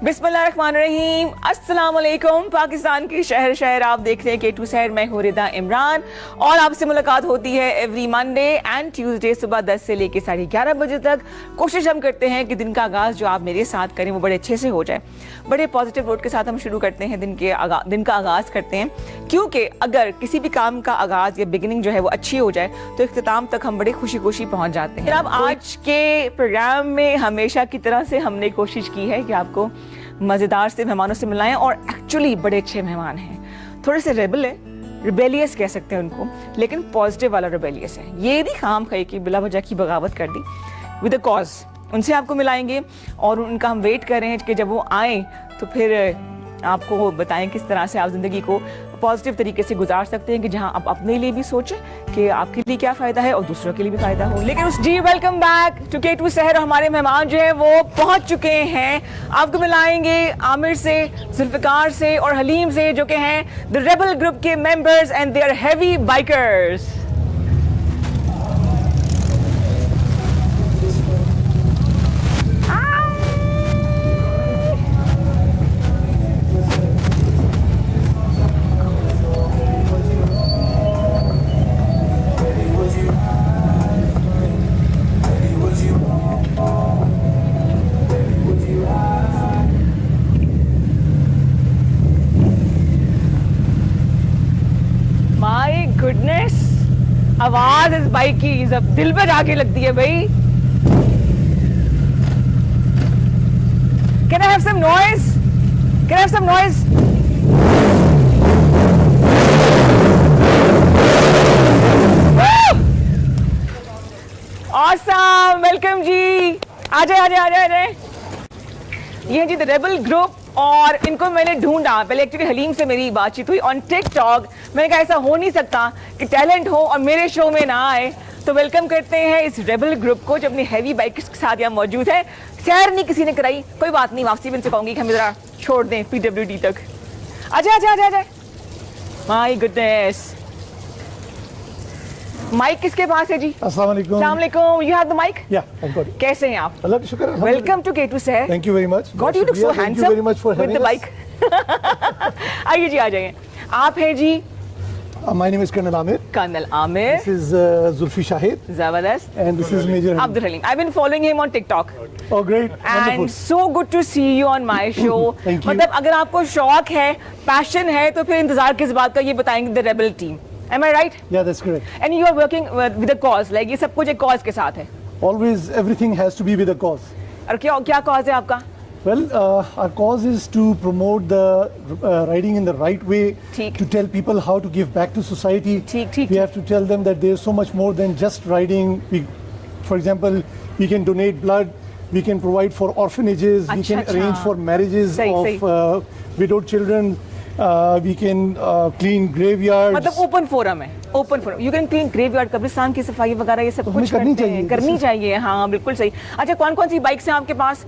बिस्मिल्लाहिर्रहमानिर्रहीम, अस्सलाम वालेकुम। पाकिस्तान के शहर शहर आप देख रहे हैं K2 शहर। मैं हूँ रिदा इमरान और आपसे मुलाकात होती है एवरी मंडे एंड ट्यूसडे सुबह 10 से लेकर 11:30 बजे तक। कोशिश हम करते हैं कि दिन का आगाज़ जो आप मेरे साथ करें वो बड़े अच्छे से हो जाए। बड़े पॉजिटिव नोट के साथ हम शुरू करते हैं दिन का आगाज़ करते हैं, क्योंकि अगर किसी भी काम का आगाज़ या बिगिनिंग जो है वो अच्छी हो जाए तो इख्तिताम तक हम बड़े खुशी खुशी पहुँच जाते हैं। अब आज के प्रोग्राम में हमेशा की तरह से हमने कोशिश की है कि आपको मज़ेदार से मेहमानों से मिलाएं, और एक्चुअली बड़े अच्छे मेहमान हैं। थोड़े से रेबल है, रिबेलियस कह सकते हैं उनको, लेकिन पॉजिटिव वाला रिबेलियस है। ये नहीं खाम खाई कि बिला वजह की बगावत कर दी, विद अ कॉज। उनसे आपको मिलाएंगे और उनका हम वेट कर रहे हैं कि जब वो आएँ तो फिर आपको बताएं किस तरह से आप ज़िंदगी को पॉजिटिव तरीके से गुजार सकते हैं, कि जहां आप अपने लिए भी सोचें कि आपके लिए क्या फ़ायदा है और दूसरों के लिए भी फ़ायदा हो। लेकिन जी वेलकम बैक टू K2 शहर। हमारे मेहमान जो है वो पहुंच चुके हैं। आपको मिलाएंगे आमिर से, जुल्फ़िकार से और हलीम से, जो कि हैं द रेबल ग्रुप के members and they are heavy bikers. Goodness, आवाज इस बाइक की जब दिल पे जाके लगती है भाई। Can I have some noise? Can I have some noise? Awesome, welcome जी। आ जाए। ये जी द रेबल ग्रुप, और इनको मैंने ढूंढा। पहले एक्चुअली हलीम से मेरी बातचीत हुई ऑन टिकटॉक। मैंने कहा ऐसा हो नहीं सकता कि टैलेंट हो और मेरे शो में ना आए, तो वेलकम करते हैं इस रेबल ग्रुप को जो अपनी हैवी बाइक के साथ यहाँ मौजूद है। सैर नहीं किसी ने कराई, कोई बात नहीं, वापसी भी इनसे कहूँगी कि हमें ज़रा छोड़ दें PWD तक। आजा। माय गुडनेस, माइक किसके पास है जी? अस्सलाम वालेकुम। You have the mic? Yeah, I got it. कैसे हैं आप? अल्लाह का शुक्र है। वेलकम टू K2 शहर। Thank you very much. God you look so handsome thank you very much for with the bike. आइए जी, आ जाइए। आप हैं जी? My name is colonel Aamir. This is Zulfi Shahid. जबरदस्त। And this is major Abdul Haleem. I been following him on TikTok. Oh great, and so good to see you on my show. मतलब अगर आपको शौक है, पैशन है, तो फिर इंतजार किस बात का, ये बताएंगे the rebel team. Am I right? Yeah, that's correct. And you are working with a cause, like ये सब कुछ एक cause के साथ है। Always everything has to be with a cause. और क्या cause है आपका? Well, our cause is to promote the riding in the right way, to tell people how to give back to society. We have to tell them that there is so much more than just riding. For example, we can donate blood, we can provide for orphanages, we can arrange for marriages of widowed children. We can clean graveyards. मतलब open forum है, open forum. You can clean graveyard, कब्रिस्तान की सफाई वगैरह, ये सब कुछ करनी चाहिए। हाँ बिल्कुल सही। अच्छा, कौन सी बाइक्स हैं आपके पास?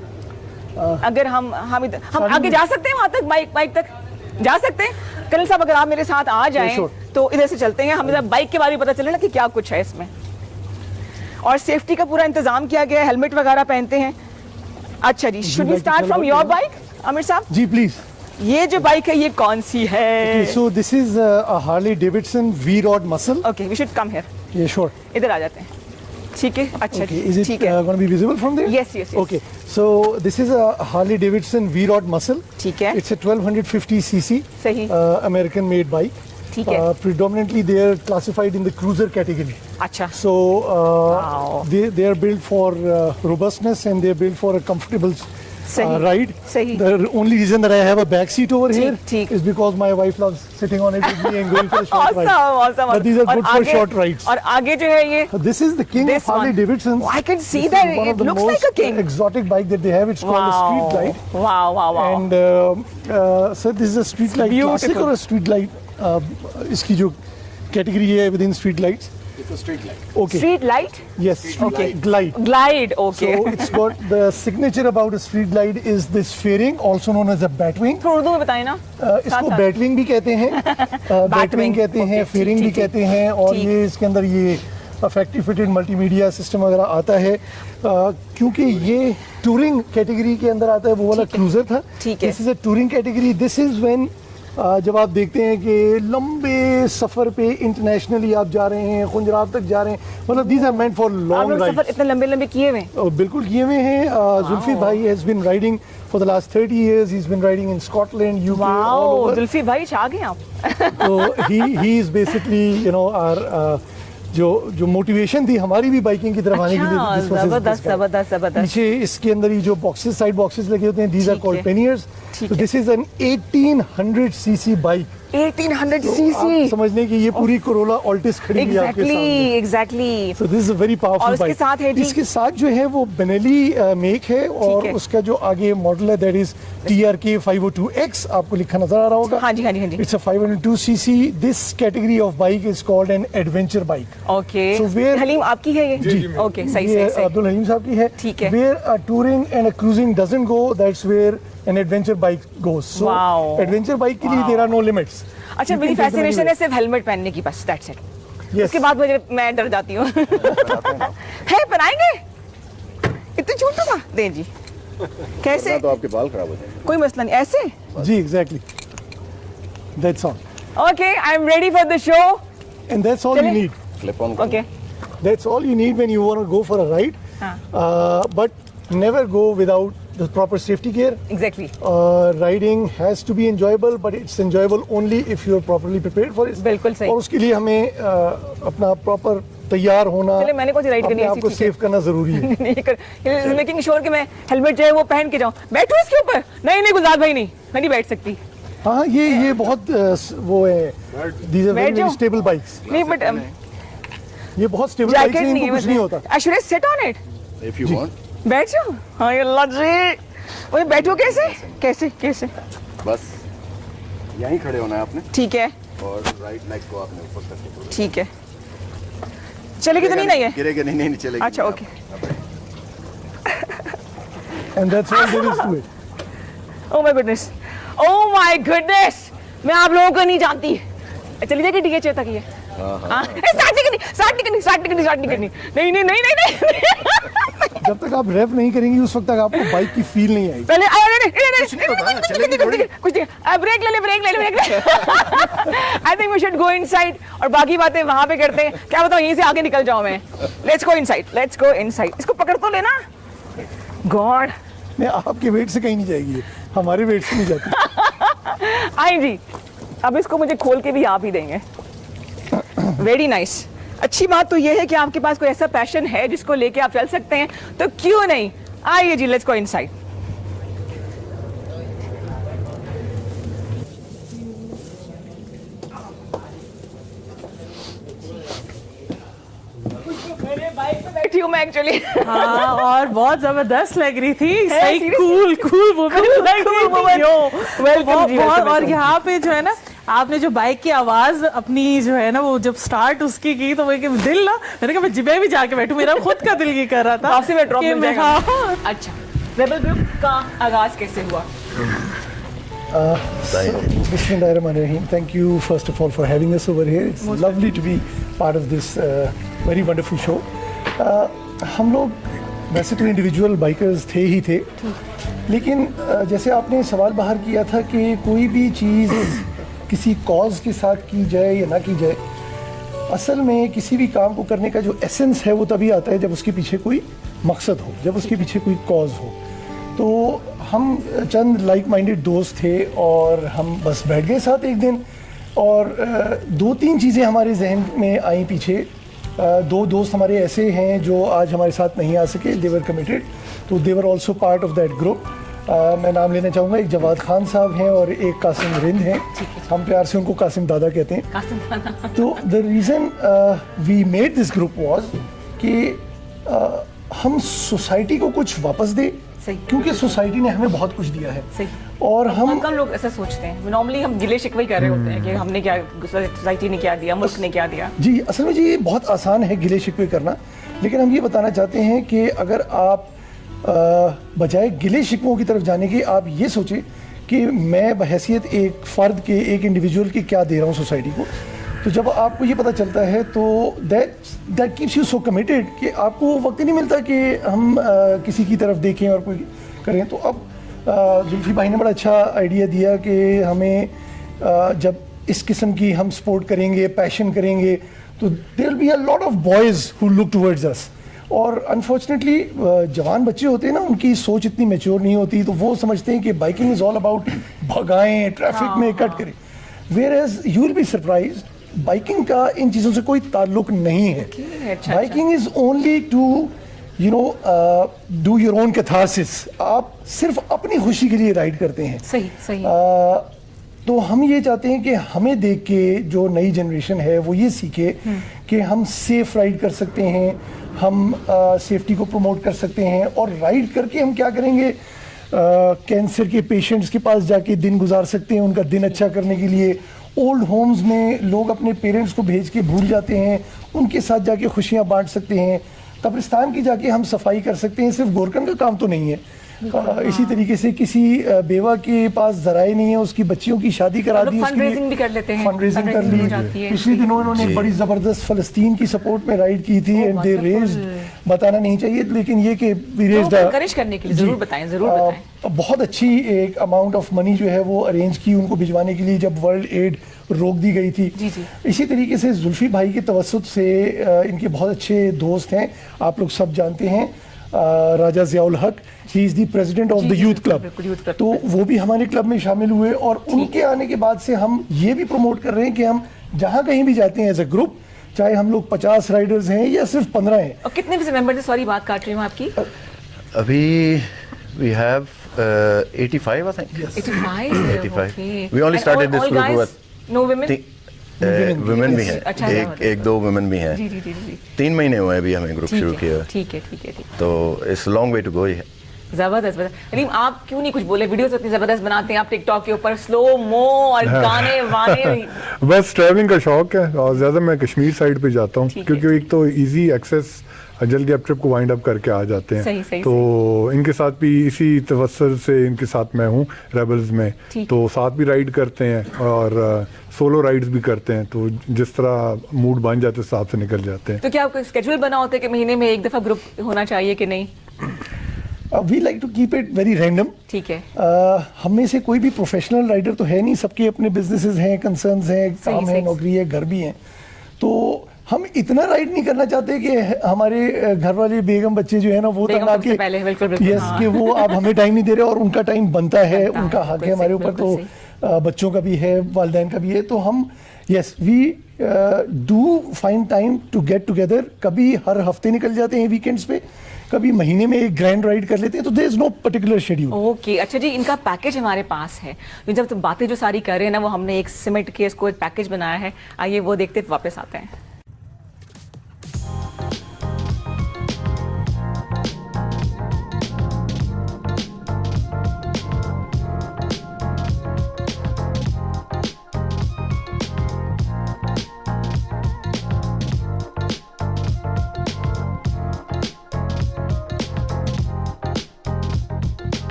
अगर हम आगे जा सकते हैं वहाँ तक, बाइक तक जा सकते हैं? कर्नल साहब अगर आप मेरे साथ आ जाएं तो इधर से चलते हैं, हमें बाइक के बारे में पता चले ना कि क्या कुछ है इसमें। और सेफ्टी का पूरा इंतजाम किया गया है, हेलमेट वगैरह पहनते हैं। अच्छा जी, should we start from your bike Aamir sahab? जी प्लीज। ये जो बाइक है ये कौन सी है? So this is a Harley Davidson V-Rod Muscle. Okay, we should come here. Yeah, sure. इधर आ जाते हैं। ठीक है, अच्छा ठीक है। Going to be visible from there? Yes. Okay, so this is a Harley Davidson V-Rod Muscle. ठीक है। It's a 1250 cc. सही। American made bike. ठीक है। Predominantly they are classified in the cruiser category. अच्छा। So they are built for robustness and they are built for a comfortable ride. The only reason that I have a back seat over here is because my wife loves sitting on it with me and going for a short ride. Awesome. But these are good for short rides. और आगे जो है ये? This is the king of Harley Davidson. I can see that it looks like a king. Exotic bike that they have. It's called a Street Glide. Wow. And so this is a Street Glide classic or a Street Glide. इसकी जो category है within Street Glides. It's a street light. Okay. Street light? Yes. Okay. Glide. Okay. So it's got the signature about a street glide is this fairing, also known as a batwing. थोड़ा उर्दू में बताइए ना। इसको batwing भी कहते हैं, batwing कहते हैं, fairing भी कहते हैं, और ये इसके अंदर ये फैक्ट्री फिटेड मल्टीमीडिया सिस्टम वगैरह आता है, क्योंकि ये टूरिंग कैटेगरी के अंदर आता है, वो वाला क्रूजर था। This is a touring category. This is when जब आप देखते हैं कि लंबे सफर पे इंटरनेशनली आप जा रहे हैं, खुंजरात तक जा रहे हैं, मतलब these are meant for long ride. इतने लंबे लंबे किए हुए बिल्कुल किए हुए हैं। जुल्फी भाई has been riding for the last 30 years. He's been riding in Scotland, UK, all over. Zulfi भाई छा गए आप। तो he is basically, you know, our जो मोटिवेशन थी हमारी भी बाइकिंग की तरफ आने के लिए। जबरदस्त जबरदस्त जबरदस्त। पीछे इसके अंदर ही जो बॉक्सेस, साइड बॉक्सेस लगे होते हैं, these are called panniers. So this is an 1800 cc bike. 1800 तो cc। आप समझने की ये पूरी कोरोला ऑल्टिस खड़ी है आपके सामने। Exactly. So this is a very powerful bike. साथ है इसके साथ जो है वो बेनेली मेक है, और उसका जो आगे मॉडल है दैट इज TRK 502X, आपको लिखा नजर आ रहा होगा। हाँ जी हाँ जी हाँ जी। It's a 502 cc. This category of bike is called an adventure bike. Okay. So where haleem आपकी है ये? जी। Okay, सही सही। अब्दुल हलीम साहब की है। ठीक है। Where a touring and a cruising doesn't go, that's where an adventure bike goes. So adventure bike के लिए there are no limits. अच्छा, मेरी फैसिनेशन है सिर्फ हेलमेट पहनने की, बस दैट्स इट। उसके बाद मैं डर जाती हूँ। है पहनाएंगे? इतने झूठ का दें जी। कैसे? तो आपके बाल खराब हो जाएंगे। कोई मसला नहीं, ऐसे? जी exactly. That's all. Okay, I'm ready for the show. And that's all you need. Clip on. Okay. That's all you need when you want to go for a ride. But never go without the proper safety gear. Exactly. Riding has to be enjoyable, but it's enjoyable only if you are properly prepared for it. बिल्कुल सही। और उसके लिए हमें अपना proper तैयार होना, चलिए मैंने कौन सी राइड करनी है, आपको सेव करना जरूरी है। मेकिंग श्योर कि मैं हेलमेट जो है वो पहन के जाऊं। बैठूं इसके ऊपर? नहीं नहीं गुलजार भाई, नहीं मैं नहीं बैठ सकती। हाँ, ये बहुत वो है, these are very very stable bikes. नहीं बट ये बहुत स्टेबल बाइक्स हैं, इनको कुछ नहीं होता। I should sit on it? If you want. बैठ जाओ। हाँ अल्लाह जी, वो बैठो कैसे कैसे कैसे? बस यहीं खड़े होना है आपने, ठीक है, और राइट लेग को आपने ऊपर करके, ठीक है। चलेगी तो नहीं है? गिरेगा नहीं, नहीं चलेगी। अच्छा okay. And that's all there is to it. Oh my goodness, oh my goodness, मैं आप लोगों को नहीं जानती। चली जाएगी DHA तक ये। हाँ, स्टार्ट नहीं करनी। नहीं। जब तक आप रेव नहीं करेंगी उस वक्त तक आपको बाइक की फील नहीं आएगी। पहले कुछ ब्रेक ले ले। I think we should go inside, और बाकी बातें वहां पे करते हैं। क्या बताऊं, यहीं से आगे निकल जाऊं मैं। Let's go inside. इसको पकड़ तो लेना। गॉड, नहीं, आपके वेट से कहीं नहीं जाएगी ये, हमारे वेट से नहीं जाती। आई जी, अब इसको मुझे खोल के भी आप ही देंगे। Very nice. अच्छी बात तो ये है कि आपके पास कोई ऐसा पैशन है जिसको लेके आप चल सकते हैं, तो क्यों नहीं, आइए जी, लेट्स गो इनसाइड। बाइक पे बैठी हूँ मैं एक्चुअली। हाँ, और बहुत जबरदस्त लग रही थी। सही कूल वुमन लग रही थी। और यहाँ पे जो है ना, आपने जो बाइक की आवाज अपनी जो है ना, वो जब स्टार्ट उसकी की, तो वो दिल ना, मैंने कहा मैं जिबे भी जाके बैठूं, मेरा खुद का दिल ये कर रहा था। आपसे मैं ड्रॉप मिल जाएगा। हाँ। अच्छा, रेबल ग्रुप का आगाज कैसे हुआ? Bismillahirrahmanirrahim. Thank you first of all for having us over here. It's lovely to be part of this very wonderful show. हम लोग वैसे तो इंडिविजुअल बाइकर्स थे ही थे, लेकिन जैसे आपने सवाल बाहर किया था कि कोई भी चीज़ किसी कॉज के साथ की जाए या ना की जाए, असल में किसी भी काम को करने का जो एसेंस है वो तभी आता है जब उसके पीछे कोई मकसद हो, जब उसके पीछे कोई कॉज हो। तो हम चंद लाइक माइंडेड दोस्त थे और हम बस बैठ गए साथ एक दिन, और दो तीन चीज़ें हमारे जहन में आई पीछे। दो दोस्त हमारे ऐसे हैं जो आज हमारे साथ नहीं आ सके, दे वर कमिटेड, तो they were also part of that group. मैं नाम लेना चाहूँगा, एक जवाद खान साहब हैं और एक कासिम रिंद हैं। हम प्यार से उनको कासिम दादा कहते हैं। तो the reason we made this group was कि हम सोसाइटी को कुछ वापस दें, क्योंकि सोसाइटी ने हमें बहुत कुछ दिया है। सही। और हम कम लोग ऐसा सोचते हैं, नॉर्मली हम गिले शिकवे कर रहे होते हैं कि हमने क्या, सोसाइटी ने क्या दिया, मुल्क ने क्या दिया। जी, असल में जी ये बहुत आसान है गिले शिकवे करना, लेकिन हम ये बताना चाहते हैं कि अगर आप बजाय गिले शिकवों की तरफ जाने के आप ये सोचें कि मैं बहैसियत एक फ़र्द के, एक इंडिविजुअल की क्या दे रहा हूँ सोसाइटी को, तो जब आपको ये पता चलता है तो that keeps you so committed कि आपको वो वक्त ही नहीं मिलता कि हम किसी की तरफ देखें और कोई करें। तो अब जुल्फी भाई ने बड़ा अच्छा आइडिया दिया कि हमें जब इस किस्म की हम सपोर्ट करेंगे, पैशन करेंगे, तो there will be a lot of boys who look towards us. और अनफॉर्चुनेटली जवान बच्चे होते हैं ना, उनकी सोच इतनी मैच्योर नहीं होती, तो वो समझते हैं कि बाइकिंग इज़ ऑल अबाउट भगाएं, ट्रैफिक में कट करें। Whereas you will be surprised, biking का इन चीज़ों से कोई ताल्लुक नहीं है। Biking is only to you know do your own catharsis. आप सिर्फ अपनी खुशी के लिए राइड करते हैं। सही सही। तो हम ये चाहते हैं कि हमें देख के जो नई जनरेशन है वो ये सीखे कि हम सेफ राइड कर सकते हैं, हम सेफ्टी को प्रमोट कर सकते हैं, और राइड करके हम क्या करेंगे, कैंसर के पेशेंट्स के पास जाके दिन गुजार सकते हैं, उनका दिन अच्छा करने के लिए। ओल्ड होम्स में लोग अपने पेरेंट्स को भेज के भूल जाते हैं, उनके साथ जाके खुशियाँ बांट सकते हैं। कब्रिस्तान की जाके हम सफाई कर सकते हैं। सिर्फ गोरकन का काम तो नहीं है। इसी तरीके से किसी बेवा के पास जराए नहीं है, उसकी बच्चियों की शादी करा दी, फंड रेजिंग भी कर लेते हैं, फंड रेजिंग कर ली। पिछले दिनों इन्होंने एक बड़ी जबरदस्त फलस्तीन की सपोर्ट में राइड की थी, एंड दे रेज्ड, बताना नहीं चाहिए लेकिन ये कि वी रेज्ड, एनकरेज करने के लिए जरूर बताएं, जरूर बताएं। बहुत अच्छी एक अमाउंट ऑफ मनी जो है वो अरेंज की उनको भिजवाने के लिए, जब वर्ल्ड एड रोक दी गई थी। जी जी। इसी तरीके से जुल्फी भाई के तवस्सुत से इनके बहुत अच्छे दोस्त हैं, आप लोग सब जानते हैं, राजा ज़ियाउल हक, he is the president of the youth club. तो वो भी हमारे क्लब में शामिल हुए, और उनके आने के बाद से हम ये भी प्रमोट कर रहे हैं कि हम जहाँ कहीं भी जाते हैं एज अ ग्रुप, चाहे हम लोग 50 राइडर्स हैं या सिर्फ 15 हैं। और कितने से मेंबर थे? सॉरी बात काट रही हूँ आपकी। अभी we have 85 I think. 85. We only started this group with no women. Women भी हैं, अच्छा, एक दो वुमेन भी हैं। जी जी जी जी। 3 महीने हुए अभी हमें ग्रुप शुरू किया। ठीक है ठीक है ठीक। तो it's long way to go. जबरदस्त। रहीम, आप क्यों नहीं कुछ बोले? वीडियोस इतनी जबरदस्त बनाते हैं आप टिकटॉक के ऊपर, स्लो मो और गाने वाने। बस ट्रैवलिंग का शौक है, और ज़्यादा मैं कश्मीर साइड पे जाता हूँ, क्योंकि एक तो इजी एक्सेस, जल्दी आप ट्रिप को वाइंड अप करके आ जाते हैं। सही, तो इनके साथ भी इसी तवस्सुल से इनके साथ मैं हूँ रेबल्स में, तो साथ भी राइड करते हैं और सोलो राइड्स भी करते हैं। तो जिस तरह मूड बन जाते उस हिसाब से निकल जाते हैं। तो क्या आपका स्केड्यूल बना होता है कि महीने में एक दफा ग्रुप होना चाहिए कि नहीं? We like to keep it very random. ठीक है। हम में से कोई भी प्रोफेशनल राइडर तो है नहीं, सबके अपने बिजनेसेस हैं, कंसर्न्स हैं, काम है, नौकरी है, घर भी हैं। तो हम इतना राइड नहीं करना चाहते कि हमारे घर वाले बेगम बच्चे जो है ना वो तंग आके यस कि वो आप हमें टाइम नहीं दे रहे, और उनका टाइम बनता है, उनका हक है हमारे ऊपर, तो बच्चों का भी है, वालिदैन का भी है। तो हम yes we do find time to get together. कभी हर हफ्ते निकल जाते हैं वीकेंड्स पे, कभी महीने में एक ग्रैंड राइड कर लेते हैं। तो there is no particular schedule. Okay, अच्छा जी, इनका पैकेज हमारे पास है। जब तो बातें जो सारी कर रहे हैं ना, वो हमने एक सिमट के इसको एक पैकेज बनाया है। आइए वो देखते वापस आते हैं।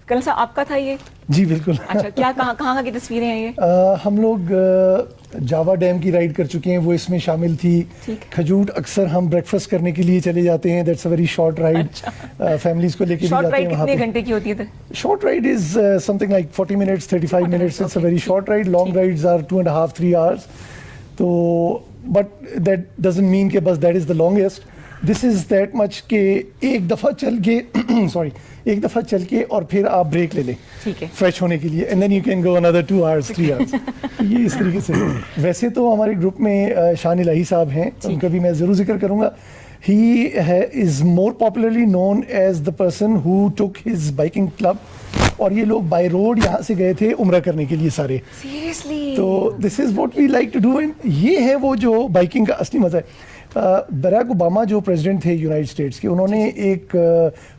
कल साहब आपका था ये? जी बिल्कुल। अच्छा, क्या कहाँ की तस्वीरें हैं ये? हम लोग जावा डैम की राइड कर चुके हैं, वो इसमें शामिल थी। खजूर अक्सर हम ब्रेकफास्ट करने के लिए चले जाते हैं, that's a very short ride. Families को लेके भी जाते हैं वहाँ पे। कितने घंटे की होती है? Short ride is something like 40 minutes 35 minutes, it's a very short ride. Long rides are 2.5-3 hours। तो बट दैट डजंट मीन कि बस that is the longest. This is that much के एक दफ़ा चल के सॉरी एक दफ़ा चल के और फिर आप ब्रेक ले लें फ्रेश होने के लिए, and then you can go another 2 hours 3 hours। ये इस तरीके से। वैसे तो हमारे ग्रुप में शान इलाही साहब हैं, उनका भी मैं ज़रूर जिक्र करूँगा। is more popularly known as the person who took his biking club. और ये लोग बाय रोड यहाँ से गए थे उम्रा करने के लिए सारे. Seriously? तो this is what we like to do. ये है वो जो बाइकिंग का असली मजा है. बराक ओबामा जो प्रेसिडेंट थे यूनाइटेड स्टेट्स के, उन्होंने एक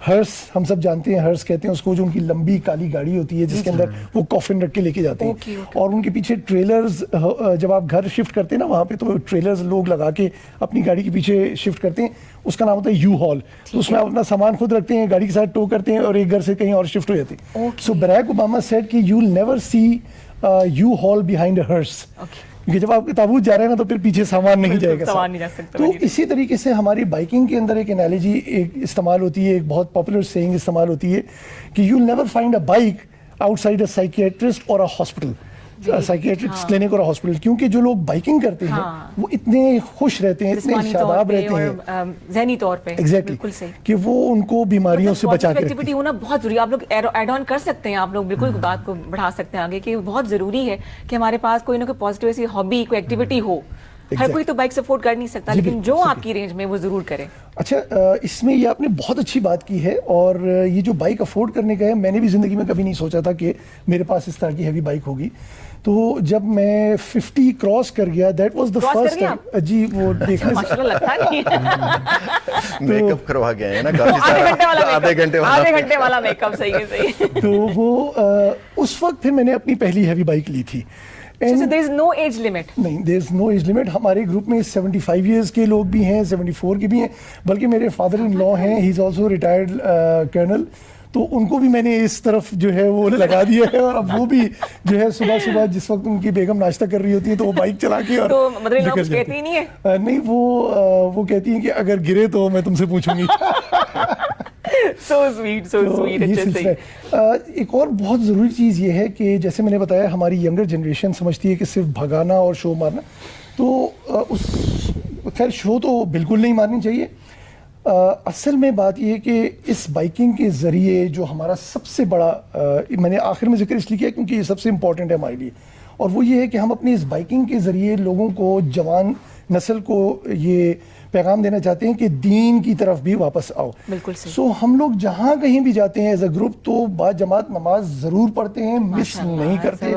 हर्स, हम सब जानते हैं हर्स कहते हैं उसको, जो उनकी लंबी काली गाड़ी होती है जिसके अंदर वो कॉफिन रख के लेके जाते हैं. और उनके पीछे ट्रेलर्स, जब आप घर शिफ्ट करते हैं ना वहाँ पे, तो ट्रेलर्स लोग लगा के अपनी गाड़ी के पीछे शिफ्ट करते हैं. उसका नाम होता है यू हॉल. तो उसमें आप अपना सामान खुद रखते हैं, गाड़ी के साथ टो करते हैं और एक घर से कहीं और शिफ्ट हो जाते हैं. सो बराक ओबामा सेड कि you will never see U haul behind a hearse. क्योंकि जब आप ताबूत जा रहे हैं ना तो फिर पीछे सामान नहीं जाएगा. सामान नहीं जा सकता. तो इसी तरीके से हमारी बाइकिंग के अंदर एक एनालॉजी एक इस्तेमाल होती है, एक बहुत पॉपुलर सेइंग इस्तेमाल होती है कि you will never find a bike outside a psychiatrist और अ हॉस्पिटल, साइकियाट्रिस्ट क्लिनिक और हॉस्पिटल. क्योंकि जो लोग बाइकिंग करते हैं वो इतने खुश रहते हैं, इतने शादाब रहते हैं ज़हनी तौर पे. एग्जैक्टली कि वो उनको बीमारियों से बचा के एक्टिविटी होना बहुत जरूरी है. आप लोग ऐड ऑन कर सकते हैं, आप लोग बिल्कुल बात को बढ़ा सकते हैं आगे कि बहुत जरूरी है कि हमारे पास कोई ना कोई पॉजिटिव ऐसी हॉबी, कोई एक्टिविटी हो. हर कोई तो बाइक से अफोर्ड कर नहीं सकता, लेकिन जो आपकी रेंज में वो जरूर करे. अच्छा, इसमें ये आपने बहुत अच्छी बात की है. और ये जो बाइक अफोर्ड करने का है, मैंने भी जिंदगी में कभी नहीं सोचा था कि मेरे पास इस तरह की हैवी बाइक होगी. तो जब मैं 50 क्रॉस कर गया, that was the first time. जी, वो देखने माशाल्लाह लगता नहीं है. मेकअप करवा गए हैं ना काफी सारा, आधे घंटे वाला मेकअप. सही है, सही. तो वो उस वक्त फिर मैंने अपनी पहली हैवी बाइक ली थी. So there is no age limit. नहीं, there is no age limit. हमारे ग्रुप में 75 years के लोग भी हैं, 74 के भी हैं. बल्कि मेरे फादर इन लॉ हैं, he is also retired colonel. तो उनको भी मैंने इस तरफ जो है वो लगा दिया है. और अब वो भी जो है सुबह सुबह जिस वक्त उनकी बेगम नाश्ता कर रही होती है तो वो बाइक चला के और तो मदर-इन-लॉ कुछ कहती ही नहीं है? नहीं, वो कहती हैं कि अगर गिरे तो मैं तुमसे पूछूंगी. So sweet, so sweet. एक और बहुत ज़रूरी चीज़ ये है कि जैसे मैंने बताया, हमारी यंगर जनरेशन समझती है कि सिर्फ भगाना और शो मारना. तो खैर शो तो बिल्कुल नहीं मारनी चाहिए. असल में बात ये है कि इस बाइकिंग के ज़रिए जो हमारा सबसे बड़ा, मैंने आखिर में जिक्र इसलिए किया क्योंकि ये सबसे इम्पॉर्टेंट है हमारे लिए, और वो ये है कि हम अपनी इस बाइकिंग के ज़रिए लोगों को, जवान नस्ल को ये पैगाम देना चाहते हैं कि दीन की तरफ भी वापस आओ. बिल्कुल सही. सो हम लोग जहाँ कहीं भी जाते हैं एज अ ग्रुप तो बाजमात नमाज ज़रूर पढ़ते हैं, मिस नहीं करते.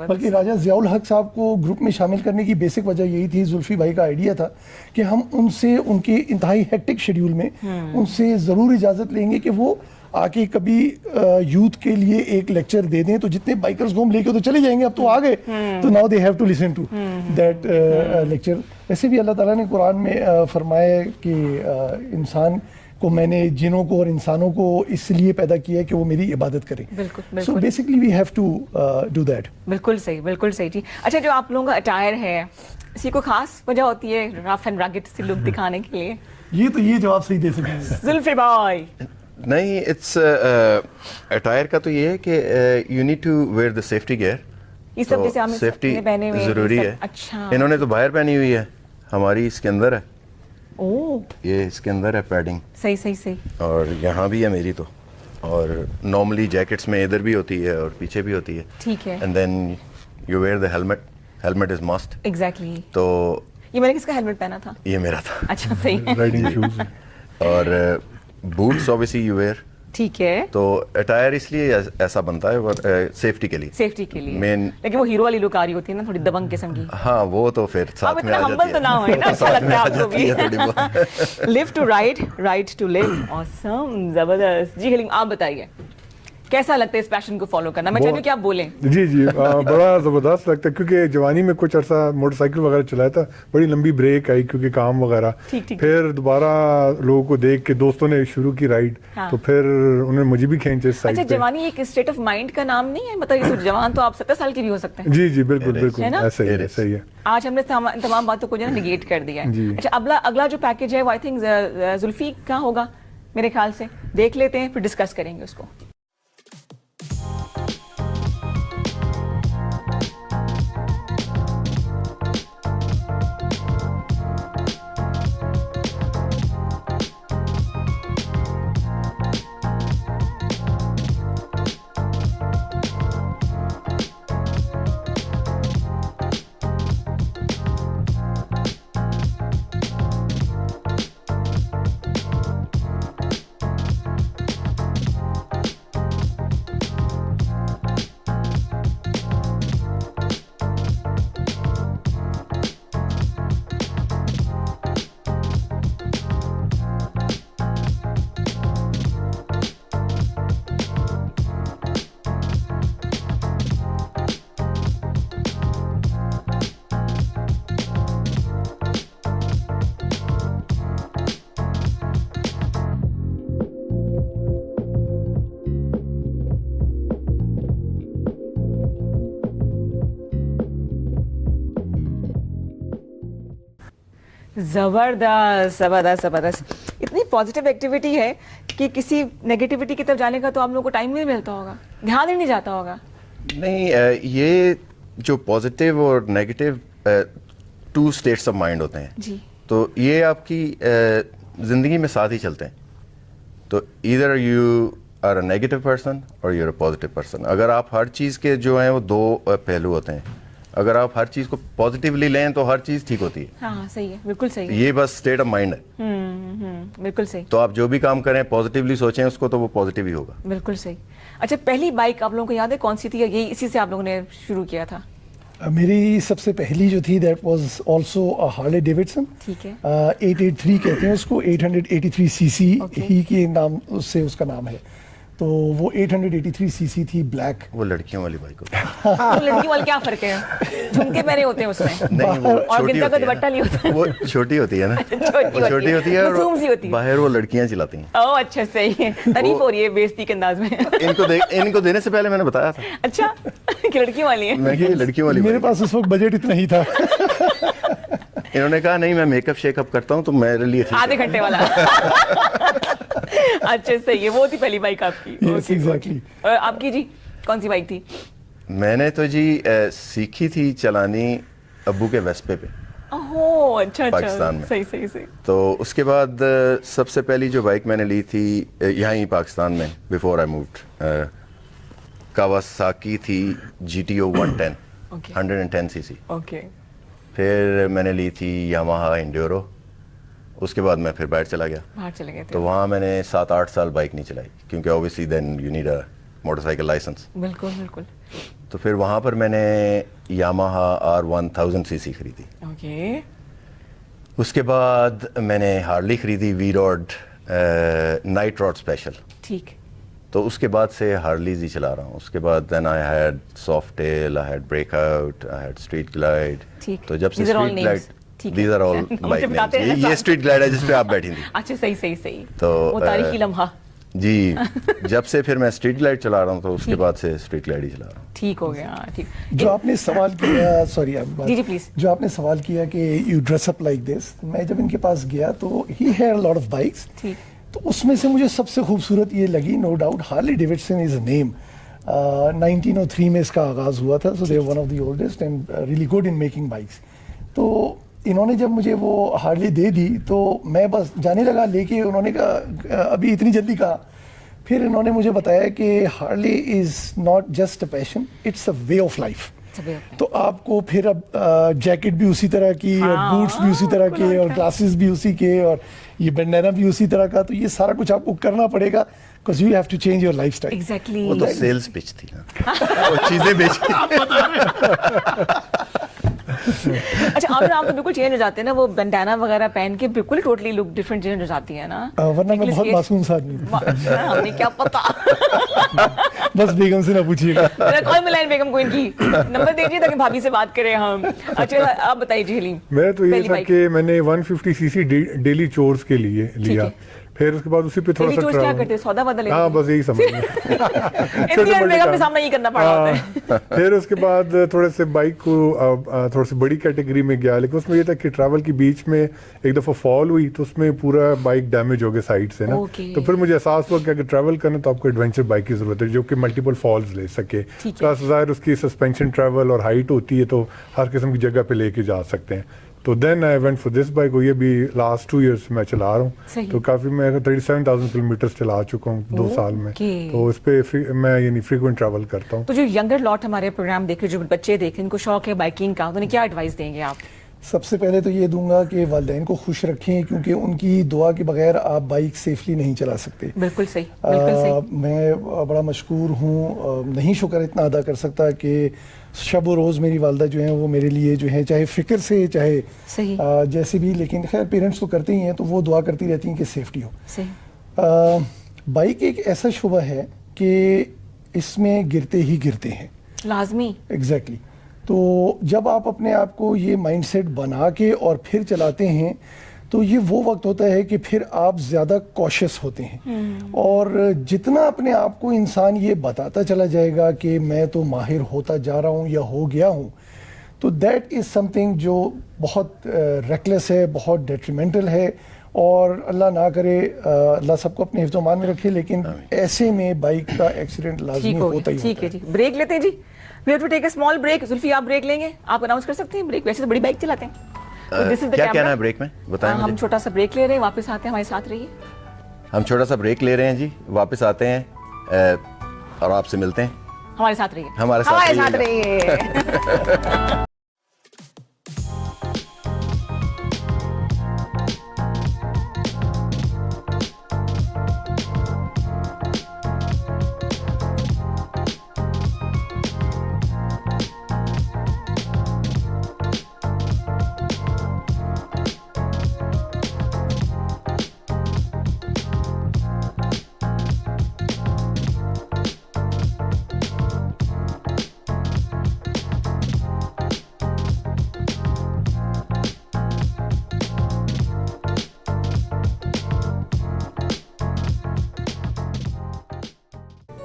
बल्कि राजा ज़ियाउल हक साहब को ग्रुप में शामिल करने की बेसिक वजह यही थी, जुल्फी भाई का आइडिया था कि हम उनसे, उनके इंतहाई हेक्टिक शेड्यूल में उनसे ज़रूर इजाज़त लेंगे कि वो आके कभी यूथ के लिए एक लेक्चर दे दें. तो जितने बाइकर्स को हम लेके तो चले जाएंगे, अब तो आ गए, तो now they have to listen to that lecture. वैसे भी अल्लाह ताला ने कुरान में फरमाया कि इंसान को मैंने जिनों को और इंसानों को इसलिए पैदा किया है कि वो मेरी इबादत करें. बिल्कुल. So basically we have to do that. बिल्कुल सही, बिल्कुल सही जी. अच्छा, जो आप लोगों का अटायर है, इसी को खास वजह होती है रफ एंड रगड से लुक दिखाने के लिए? ये जवाब सही दे सकते हैं जुल्फी भाई. नहीं, इट्स अटायर का तो ये है कि you need to wear the safety gear. ये सब जैसे हमने सेफ्टी जरूरी है. अच्छा, इन्होंने तो बाहर पहनी हुई है, हमारी इसके अंदर है. ओह, ये इसके अंदर है पैडिंग. सही. और यहाँ भी है मेरी तो. और नॉर्मली जैकेट्स में इधर भी होती है और पीछे भी होती है. ठीक है. And then you wear the helmet. Helmet is must. Exactly. तो ये मैंने किसका हेलमेट पहना था? ये मेरा था. अच्छा, सही है. Riding shoes. और बूट्स ऑब्वियसली यू वेयर. ठीक है. तो अटायर इसलिए ऐसा बनता है सेफ्टी के लिए. सेफ्टी के लिए मेन. लेकिन वो हीरो वाली लुक आ रही होती है ना, थोड़ी दबंग किस्म की. हाँ, वो तो फिर साथ में आ जाती है. तो ना हो ना, अच्छा लगता है आपको भी. Live to ride, ride to live. Awesome, जबरदस्त जी. हलीम, आप बताइए कैसा लगता है इस पैशन को फॉलो करना? मैं चाहती हूँ कि आप बोलें. जी बड़ा ज़बरदस्त लगता है क्योंकि जवानी में कुछ अर्सा मोटरसाइकिल वगैरह चलाया था, बड़ी लंबी ब्रेक आई क्योंकि काम वगैरह. फिर दोबारा लोगों को देख के दोस्तों ने शुरू की राइड. तो फिर उन्होंने मुझे भी खींचे इस साइड पे. अच्छा, जवानी एक स्टेट ऑफ माइंड का नाम नहीं है? मतलब ये तो जवान तो आप 70 साल के भी हो सकते हैं. जी बिल्कुल ऐसा ही है. सही है. आज हमने तमाम बातों को जो है निगेट कर दिया है. अच्छा, अगला जो पैकेज है वो आई थिंक जुल्फी का होगा मेरे ख्याल से. देख लेते हैं, फिर डिस्कस करेंगे उसको. जबरदस्त जबरदस्त जबरदस्त। इतनी पॉजिटिव एक्टिविटी है कि किसी नेगेटिविटी की तरफ जाने का तो आप लोगों को टाइम नहीं मिलता होगा, ध्यान ही नहीं जाता होगा। नहीं, ये जो पॉजिटिव और नेगेटिव 2 स्टेट्स ऑफ माइंड होते हैं जी। तो ये आपकी ज़िंदगी में साथ ही चलते हैं। तो either you are a negative person और you are a positive person. अगर आप हर चीज़ के जो हैं वो 2 पहलू होते हैं। अगर आप हर चीज़ को पॉजिटिवली लें तो हर चीज़ ठीक होती है। हाँ सही है, बिल्कुल सही है। ये बस स्टेट ऑफ माइंड है। बिल्कुल सही। तो आप जो भी काम करें पॉजिटिवली सोचें उसको, तो वो पॉजिटिव ही होगा। बिल्कुल सही। अच्छा, पहली बाइक आप लोगों को याद है कौन सी थी? यही इसी से आप लोगों ने शुरू किया था? मेरी सबसे पहली जो थी that was also Harley Davidson. ठीक है। 883 कहते हैं उसको, 883 सीसी Okay. ही के नाम उससे उसका नाम है। तो वो 883 सीसी थी, ब्लैक। वो लड़कियों वाली बाइक होती है। तो लड़की वाले क्या फर्क है? झुमके पहने होते हैं उसमें। नहीं, वो और छोटी गिनता का होती है दुपट्टा नहीं होता है। वो छोटी होती है ना। वो छोटी होती है मासूम सी होती और है। बाहर वो लड़कियां चलाती हैं। ओह अच्छा, सही है। तारीफ हो रही है बेइज्जती के अंदाज में। इनको देने से पहले मैंने बताया था अच्छा कि लड़की वाली है। मैं कि ये लड़कियों वाली मेरे बाइक पास उस वक्त बजट इतना ही था। है। इन्होंने कहा नहीं, मैं मेकअप शेकअप करता हूँ तो मेरे लिए ठीक है। आधे घंटे वाला। अच्छा सही है, वो थी पहली बाइक आपकी। Yes, Okay, exactly. okay. और आपकी जी कौन सी बाइक थी? मैंने तो जी सीखी थी चलानी अब्बू के वेस्पे पे, ओह अच्छा अच्छा, पाकिस्तान में। सही सही सही। तो उसके बाद सबसे पहली जो बाइक मैंने ली थी यहाँ ही पाकिस्तान में, बिफोर आई मूव्ड, कावासाकी थी GTO 110, Okay. 110 सीसी। ओके। फिर मैंने ली थी यामाहा इंड्योरो। उसके बाद मैं फिर बाहर चला गया। बाहर चले गए थे। तो वहाँ मैंने 7-8 साल बाइक नहीं चलाई, क्योंकि obviously then you need a motorcycle licence. बिल्कुल बिल्कुल। तो फिर वहाँ पर मैंने यामाहा R1000 सीसी खरीदी। ओके। उसके बाद मैंने हार्ली खरीदी, V Rod Night Rod Special. ठीक। तो उसके बाद से हार्लीज ही चला रहा हूँ। उसके बाद then I had Softail, I had Breakout, I had Street Glide. ठीक। तो जब से These are all Street names. Glide, ठीक है। दीज आर ऑल मुझे बाइक बताते हैं नेम्स। ना ये स्ट्रीट ग्लाइड है जिस पे आप बैठी थी। अच्छा सही सही सही। तो वो तारीखी लम्हा। जी, जब से फिर मैं स्ट्रीट ग्लाइड चला रहा हूँ तो उसके बाद से स्ट्रीट ग्लाइड ही चला रहा हूँ। ठीक हो गया, हाँ, ठीक। जो आपने सवाल किया, सॉरी जी जी प्लीज। जो आपने सवाल किया कि you dress up like this, मैं जब इनके पास गया तो he had a lot of bikes. ठीक। तो उसमें से मुझे सबसे खूबसूरत ये लगी, no doubt, Harley Davidson is a name. 1903 में इसका आगाज़ हुआ था, so they one of the oldest and really good in making bikes. तो इन्होंने जब मुझे वो हार्ले दे दी तो मैं बस जाने लगा लेके। उन्होंने कहा अभी इतनी जल्दी कहा? फिर इन्होंने मुझे बताया कि Harley is not just a passion, it's a way of life. तो आपको फिर अब जैकेट भी उसी तरह की और बूट्स भी उसी तरह के और ग्लासेस भी उसी के और ये बैंडाना भी उसी तरह का। तो ये सारा कुछ आपको करना पड़ेगा, because you have to change your lifestyle. Exactly. वो तो सेल्स पिच थी ना, वो चीजें बेच अच्छा आमिर, आप तो बिल्कुल चेंज हो जाते हैं ना, वो बैंडाना वगैरह पहन के बिल्कुल टोटली लुक डिफरेंट चेंज हो जाती है ना। वरना मैं बहुत मासूम सा आदमी हूँ। हमें क्या पता। बस बेगम से ना पूछिएगा। कॉल मिलाएं बेगम को, इनकी नंबर दीजिए ताकि भाभी से बात करें हम। अच्छा आप बताइए जी हलीम। मैं तो ये पहली था बाइक। कि मैंने 150 सीसी डेली चोर्स के लिए लिया। फिर उसके बाद उसी पे थोड़ा सा क्या करते हैं, सौदा बदल लेते हाँ हैं? बस यही समझ लें। इतनी देर बेगम के सामने ये करना पड़ा होता है। फिर उसके बाद थोड़े से बाइक को थोड़ी सी बड़ी कैटेगरी में गया, लेकिन उसमें ये था कि ट्रैवल के बीच में एक दफ़ा फॉल हुई तो उसमें पूरा बाइक डैमेज हो गया साइड से ना। तो फिर मुझे एहसास हुआ कि अगर ट्रैवल करना तो आपको एडवेंचर बाइक की ज़रूरत है जो कि मल्टीपल फॉल्स ले सके। प्लस ज़ाहिर उसकी सस्पेंशन ट्रैवल और हाइट होती है तो हर किस्म की जगह पे लेके जा सकते हैं। तो then I went for this bike. ये भी लास्ट 2 years मैं चला रहा हूँ, तो काफ़ी मैं 37,000 किलोमीटर चला चुका हूँ 2 साल में। तो इस पे मैं यानी फ्रीक्वेंट ट्रैवल करता हूँ। तो जो यंगर लॉट हमारे प्रोग्राम देख रहे, जो बच्चे देख रहे, इनको शौक है बाइकिंग का, तो उन्हें क्या एडवाइस देंगे आप? सबसे पहले तो ये दूंगा कि वालिदैन को खुश रखें, क्योंकि उनकी दुआ के बगैर आप बाइक सेफली नहीं चला सकते। बिल्कुल सही, बिल्कुल सही। मैं बड़ा मशकूर हूँ, नहीं शुक्र इतना अदा कर सकता कि शब व रोज़ मेरी वालदा जो हैं वो मेरे लिए जो है, चाहे फ़िक्र से चाहे सही जैसे भी, लेकिन खैर पेरेंट्स तो करते ही हैं, तो वो दुआ करती रहती हैं कि सेफ्टी हो। सही। बाइक एक ऐसा शुबा है कि इसमें गिरते ही गिरते हैं, लाजमी। एग्जैक्टली। तो जब आप अपने आप को ये माइंडसेट बना के और फिर चलाते हैं तो ये वो वक्त होता है कि फिर आप ज़्यादा कॉशियस होते हैं। और जितना अपने आप को इंसान ये बताता चला जाएगा कि मैं तो माहिर होता जा रहा हूँ या हो गया हूँ, तो दैट इज़ समथिंग जो बहुत रेकलेस है, बहुत डेट्रीमेंटल है, और अल्लाह ना करे, अल्लाह सबको अपने हिफ्ज़-ओ-मान में रखे, लेकिन ऐसे में बाइक का एक्सीडेंट लाजमी होता ही होता है। ठीक है जी, ब्रेक लेते हैं जी। We have to take a small break. Zulfi आप ब्रेक लेंगे, आप अनाउंस कर सकते हैं ब्रेक, वैसे तो बड़ी बाइक चलाते हैं। This is the क्या camera. कहना है ब्रेक में, बताएं हम मुझे। छोटा सा ब्रेक ले रहे हैं, वापस आते हैं, हमारे साथ रहिए। हम छोटा सा ब्रेक ले रहे हैं जी, वापस आते हैं और आपसे मिलते हैं। हमारे साथ रहिए, हमारे साथ रहिए।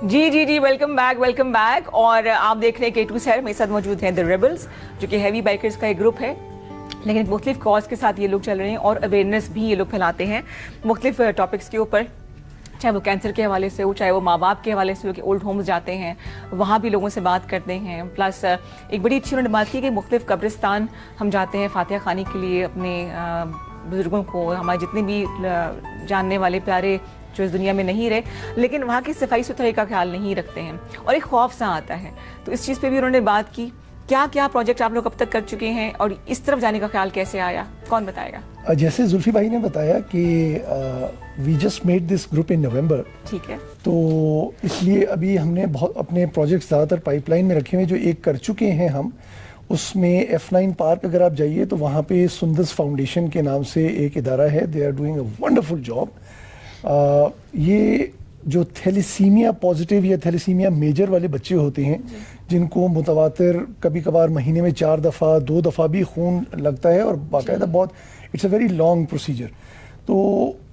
जी जी जी, वेलकम बैक। और आप देख रहे हैं K2 शहर, मेरे साथ मौजूद हैं द रेबल्स, जो कि हैवी बाइकर्स का एक ग्रुप है, लेकिन एक मुख्तलिफ कॉज के साथ ये लोग चल रहे हैं और अवेयरनेस भी ये लोग फैलाते हैं मुख्तलिफ टॉपिक्स के ऊपर, चाहे वो कैंसर के हवाले से हो, चाहे वो माँ बाप के हवाले से हो कि ओल्ड होम्स जाते हैं, वहाँ भी लोगों से बात करते हैं। प्लस एक बड़ी अच्छी उन्होंने बात की कि मुख्तलिफ कब्रिस्तान हम जाते हैं फातिहा खानी के लिए, अपने बुजुर्गों को, हमारे जितने भी जानने वाले प्यारे जो इस दुनिया में नहीं रहे, लेकिन वहाँ की सफाई सुथराई का ख्याल नहीं रखते हैं और एक खौफ सा आता है। तो इस चीज़ पे भी उन्होंने बात की। क्या क्या प्रोजेक्ट आप लोग अब तक कर चुके हैं और इस तरफ जाने का ख्याल कैसे आया, कौन बताएगा? जैसे जुल्फी भाई ने बताया कि we just made this group in November, ठीक है, तो इसलिए अभी हमने बहुत अपने प्रोजेक्ट्स ज़्यादातर पाइपलाइन में रखे हुए, जो एक कर चुके हैं हम। उसमें F9 पार्क अगर आप जाइए तो वहाँ पे सुंदस फाउंडेशन के नाम से एक इदारा है, they are doing a wonderful job. ये जो थैलेसीमिया पॉजिटिव या थैलेसीमिया मेजर वाले बच्चे होते हैं, जिनको मुतवातिर कभी कभार महीने में 4 दफ़ा 2 दफ़ा भी खून लगता है और बाकायदा बहुत, it's a very long procedure. तो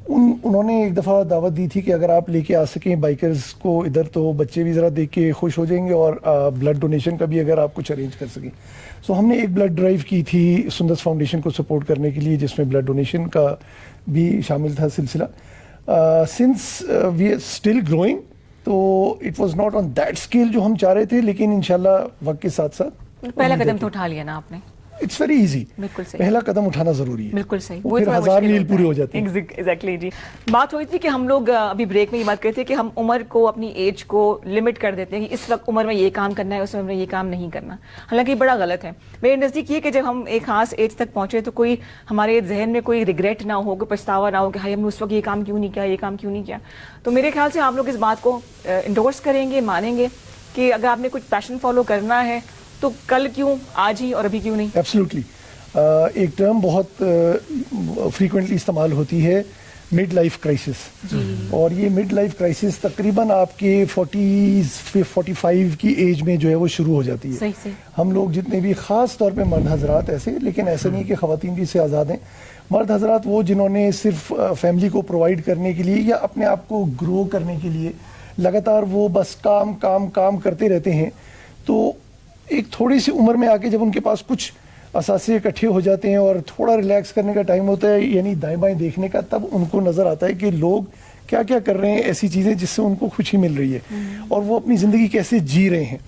उन्होंने एक दफ़ा दावत दी थी कि अगर आप लेके आ सकें बाइकर्स को इधर, तो बच्चे भी ज़रा देख के खुश हो जाएंगे, और ब्लड डोनेशन का भी अगर आप कुछ अरेंज कर सकें। सो हमने एक ब्लड ड्राइव की थी सुंदस फाउंडेशन को सपोर्ट करने के लिए, जिसमें ब्लड डोनेशन का भी शामिल था सिलसिला। Since we are still growing, तो it was not on that scale जो हम चाह रहे थे, लेकिन इंशाल्लाह वक्त के साथ साथ पहला कदम तो उठा लिया ना आपने। इट्स वेरी इजी, बिल्कुल सही, पहला कदम उठाना जरूरी है, बिल्कुल सही, वो फिर 1000 मील पूरे हो जाते हैं। एग्जैक्टली जी। बात हुई थी कि हम लोग अभी ब्रेक में ये बात करते थे कि हम उम्र को, अपनी एज को लिमिट कर देते हैं कि इस वक्त उम्र में ये काम करना है, उस उम्र में ये काम नहीं करना। हालांकि बड़ा गलत है। मेरे नज़दीक ये कि जब हम एक खास एज तक पहुंचे तो कोई हमारे जहन में कोई रिग्रेट ना हो, कोई पछतावा ना हो कि हाय हमने उस वक्त ये काम क्यों नहीं किया, ये काम क्यों नहीं किया। तो मेरे ख्याल से आप लोग इस बात को इंडोर्स करेंगे, मानेंगे कि अगर आपने कुछ पैशन फॉलो करना है तो कल क्यों, आज ही और अभी क्यों नहीं। एब्सोल्युटली। एक टर्म बहुत फ्रीक्वेंटली इस्तेमाल होती है, मिड लाइफ क्राइसिस, और ये मिड लाइफ क्राइसिस तकरीबन आपके 40-45 की एज में जो है वो शुरू हो जाती है। सही सही। हम लोग जितने भी ख़ास तौर पे मर्द हजरात ऐसे, लेकिन ऐसा नहीं कि ख़वातीन भी इससे आज़ाद हैं। मर्द हजरात वो जिन्होंने सिर्फ फैमिली को प्रोवाइड करने के लिए या अपने आप को ग्रो करने के लिए लगातार वो बस काम काम काम करते रहते हैं, तो एक थोड़ी सी उम्र में आके जब उनके पास कुछ असासे इकट्ठे हो जाते हैं और थोड़ा रिलैक्स करने का टाइम होता है, यानी दाएं बाएं देखने का, तब उनको नज़र आता है कि लोग क्या क्या कर रहे हैं, ऐसी चीज़ें जिससे उनको खुशी मिल रही है और वो अपनी ज़िंदगी कैसे जी रहे हैं।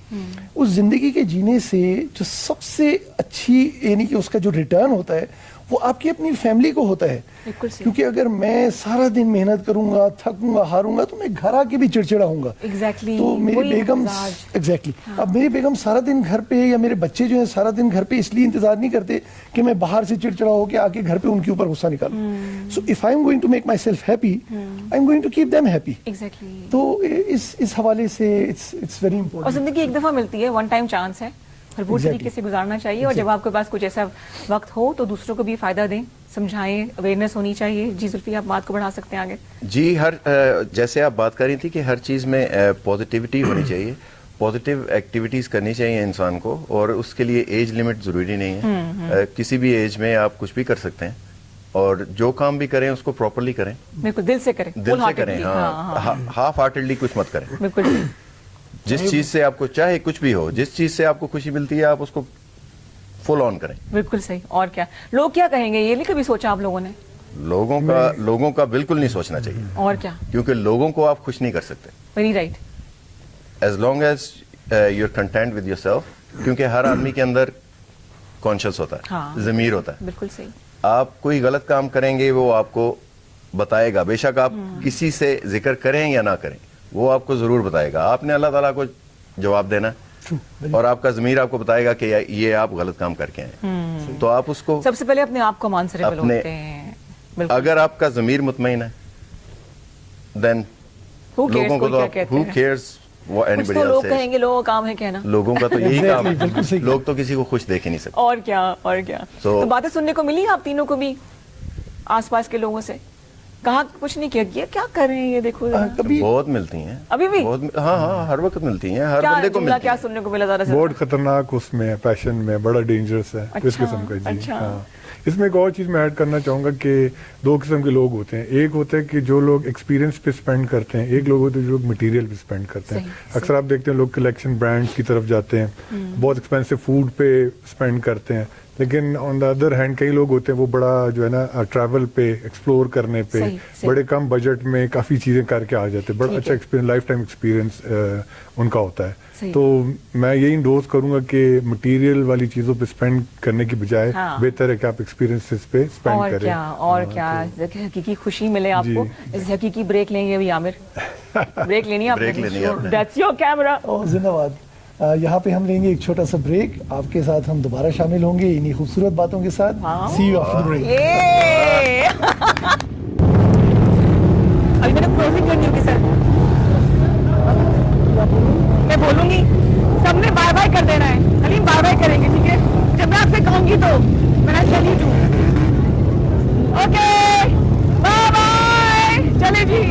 उस ज़िंदगी के जीने से जो सबसे अच्छी, यानी कि उसका जो रिटर्न होता है, वो आपकी अपनी फैमिली को होता है। क्योंकि अगर मैं सारा दिन मेहनत करूंगा, थकूंगा, हारूंगा, तो मैं घर आके भी चिड़चिड़ा होऊंगा। एग्जैक्टली। तो मेरी बेगम अब मेरी बेगम सारा दिन घर पे, या मेरे बच्चे जो है सारा दिन घर पे इसलिए इंतजार नहीं करते कि मैं बाहर से चिड़चिड़ा होकर आके घर पे उनके ऊपर गुस्सा निकालूं। So if I am going to make myself happy, I am going to keep them happy. Exactly. तो इस हवाले से इट्स वेरी इंपॉर्टेंट। और जिंदगी एक दफा मिलती है, वन टाइम चांस है, भरपूर तरीके से गुजारना चाहिए। और जब आपके पास कुछ ऐसा वक्त हो तो दूसरों को भी फायदा दें, समझाएं, अवेयरनेस होनी चाहिए। जी जुल्फी, आप बात को बढ़ा सकते हैं आगे। जी, हर जैसे आप बात कर रही थी कि हर चीज़ में पॉजिटिविटी होनी चाहिए, पॉजिटिव एक्टिविटीज़ करनी चाहिए इंसान को, और उसके लिए एज लिमिट ज़रूरी नहीं है। किसी भी एज में आप कुछ भी कर सकते हैं, और जो काम भी करें उसको प्रॉपरली करें, बिल्कुल दिल से करें, दिल से करें। हाँ, हाफ हार्टेडली कुछ मत करें। बिल्कुल। जिस चीज से आपको, चाहे कुछ भी हो, जिस चीज से आपको खुशी मिलती है, आप उसको फुल ऑन करें। बिल्कुल सही। और क्या लोग क्या कहेंगे, ये नहीं कभी सोचा आप लोगों ने? लोगों का बिल्कुल नहीं सोचना चाहिए। और क्या? क्योंकि लोगों को आप खुश नहीं कर सकते। Very right. As long as you are content with yourself, क्योंकि हर आदमी के अंदर कॉन्शियस होता है, हाँ। ज़मीर होता है। बिल्कुल सही। आप कोई गलत काम करेंगे वो आपको बताएगा, बेशक आप किसी से जिक्र करें या ना करें, वो आपको जरूर बताएगा। आपने अल्लाह ताला को जवाब देना है और आपका ज़मीर आपको बताएगा कि ये आप गलत काम करके आए। तो आप उसको सबसे पहले अपने आप को आंसरेबल अपने- होते हैं। बिल्कुल। अगर आपका ज़मीर मुतमईन है देन Who cares, लोगों को कोई तो क्या आप कहते हु हैं? केयर्स वो कुछ एनीबॉडी तो लोग एल्स कहेंगे, लोगों का काम है कहना। लोगों का तो यही काम Exactly, बिल्कुल सही। है। लोग तो किसी को खुश देख ही नहीं सकते। और क्या, और क्या। So- तो बातें सुनने को मिली आप तीनों को भी आसपास के लोगों से? कहा कुछ नहीं किया, ये क्या कर रहे हैं ये देखो जरा। कभी बहुत मिलती हैं अभी भी? बहुत, हाँ, हर वक्त मिलती हैं, हर क्या बंदे को जुमला मिलती क्या हैं। सुनने को मिला ज़रा से? बहुत खतरनाक उसमें है, पैशन में बड़ा डेंजरस है इस अच्छा, किस्म का। जी अच्छा। हाँ। इसमें एक और चीज़ मैं ऐड करना चाहूँगा कि दो किस्म के लोग होते हैं। एक होते हैं कि जो लोग एक्सपीरियंस पे स्पेंड करते हैं, एक लोग होते हैं जो लोग मटेरियल पे स्पेंड करते हैं। सही, अक्सर आप देखते हैं लोग कलेक्शन ब्रांड्स की तरफ जाते हैं, बहुत एक्सपेंसिव फूड पे स्पेंड करते हैं। लेकिन ऑन द अदर हैंड कई लोग होते हैं वो बड़ा जो है ना ट्रैवल पे, एक्सप्लोर करने पे सही, सही। बड़े कम बजट में काफ़ी चीज़ें करके आ जाते हैं। बड़ा ठीक अच्छा है। एक्सपीरियंस, लाइफ टाइम एक्सपीरियंस उनका होता है। सही। तो मैं यही इंडोर्स करूंगा कि मटेरियल वाली चीज़ों पे स्पेंड करने की बजाय हाँ। बेहतर है कि आप एक्सपीरियंसेस पे स्पेंड और करें। क्या, और हाँ, क्या। तो- हकीकी खुशी मिले आपको। जी। इस हकीकी ब्रेक लेंगे अभी आमिर। ब्रेक लेनी है आपने? ब्रेक लेनी है आपने। That's your camera. और जिंदाबाद। यहाँ पे हम लेंगे एक छोटा सा ब्रेक, आपके साथ हम दोबारा शामिल होंगे इन्हीं खूबसूरत बातों के साथ। सी यू आफ्टर द ब्रेक। ये अभी मैंने क्लोजिंग करनी होगी सर। मैं बोलूंगी, सबने बाय बाय कर देना है। हलीम बाय बाय करेंगे, ठीक है? जब मैं आपसे कहूंगी तो मैं चली जू। ओके बाय बाय, चले जी।